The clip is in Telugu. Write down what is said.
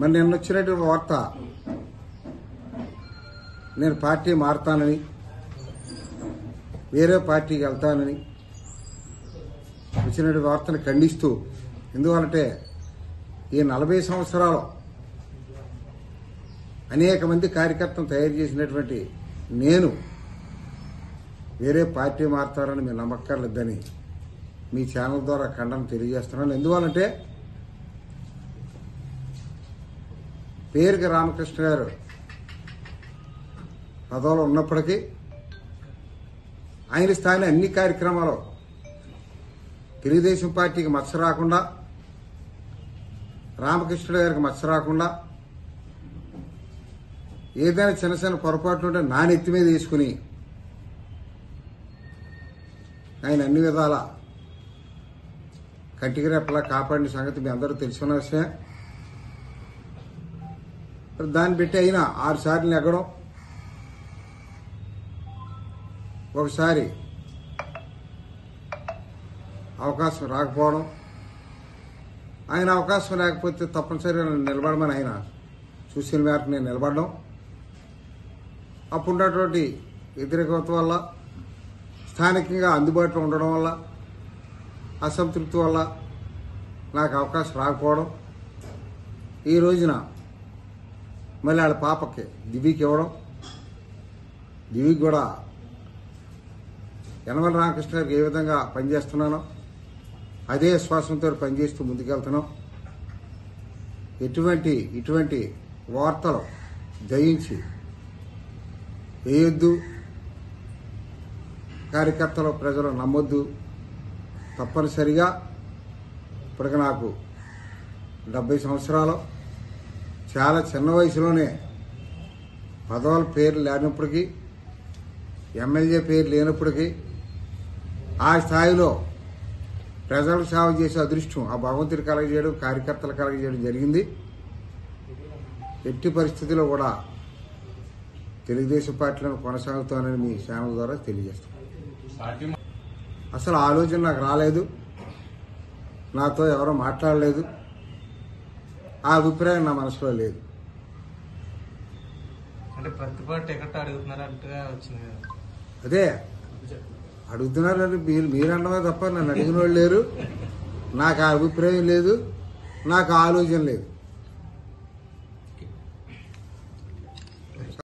మరి నిన్న వచ్చినటువంటి వార్త నేను పార్టీ మారుతానని, వేరే పార్టీకి వెళ్తానని వచ్చినటువంటి వార్తను ఖండిస్తూ, ఎందువలంటే ఈ 40 సంవత్సరాలు అనేక మంది కార్యకర్తలను తయారు చేసినటువంటి నేను వేరే పార్టీ మారుతారని మీరు నమ్మక్కర్లేదని మీ ఛానల్ ద్వారా ఖండన తెలియజేస్తున్నాను. ఎందువలంటే పేరుకి రామకృష్ణ గారు పదవులు ఉన్నప్పటికీ ఆయన స్థాయి అన్ని కార్యక్రమాలు తెలుగుదేశం పార్టీకి మచ్చ రాకుండా, రామకృష్ణుడు గారికి మచ్చ రాకుండా, ఏదైనా చిన్న చిన్న పొరపాట్లు ఉంటే నా నెత్తి మీద తీసుకుని ఆయన అన్ని విధాల కంటికి రెప్పలా కాపాడిన సంగతి మీ అందరూ తెలుసుకున్న విషయమే. దాన్ని పెట్టి అయినా 6 సార్లు ఎగ్గడం, ఒకసారి అవకాశం రాకపోవడం, ఆయన అవకాశం లేకపోతే తప్పనిసరిగా నిలబడమని ఆయన చూసిన మేరకు నేను నిలబడడం, అప్పుడున్నటువంటి వ్యతిరేకత వల్ల, స్థానికంగా అందుబాటులో ఉండడం వల్ల, అసంతృప్తి వల్ల నాకు అవకాశం రాకపోవడం, ఈ రోజున మళ్ళీ వాళ్ళ పాపకి దివ్యకి ఇవ్వడం, దివ్యకి కూడా యనమల రామకృష్ణ గారికి ఏ విధంగా పనిచేస్తున్నానో అదే విశ్వాసంతో పనిచేస్తూ ముందుకెళ్తున్నాం. ఇటువంటి వార్తలు దయించి వేయొద్దు, కార్యకర్తలు ప్రజలు నమ్మొద్దు. తప్పనిసరిగా ఇప్పటికి నాకు 70 సంవత్సరాలు, చాలా చిన్న వయసులోనే పదవుల పేర్లు లేనప్పటికీ, ఎమ్మెల్యే పేరు లేనప్పటికీ ఆ స్థాయిలో ప్రజలకు సేవ చేసే అదృష్టం ఆ భగవంతుడి కలగజేయడం, కార్యకర్తలు కలగజేయడం జరిగింది. ఎట్టి పరిస్థితుల్లో కూడా తెలుగుదేశం పార్టీలను కొనసాగుతానని మీ ఛానల్ ద్వారా తెలియజేస్తాను. అసలు ఆలోచన నాకు రాలేదు, నాతో ఎవరో మాట్లాడలేదు, ఆ అభిప్రాయం నా మనసులో లేదు. అంటే ప్రతిపాటు టికెట్ అడుగుతున్నారంటే వచ్చింది కదా, అదే అడుగుతున్నారని మీరు అనడమే తప్ప నన్ను అడిగిన వాళ్ళు లేరు. నాకు ఆ అభిప్రాయం లేదు, నాకు ఆలోచన లేదు.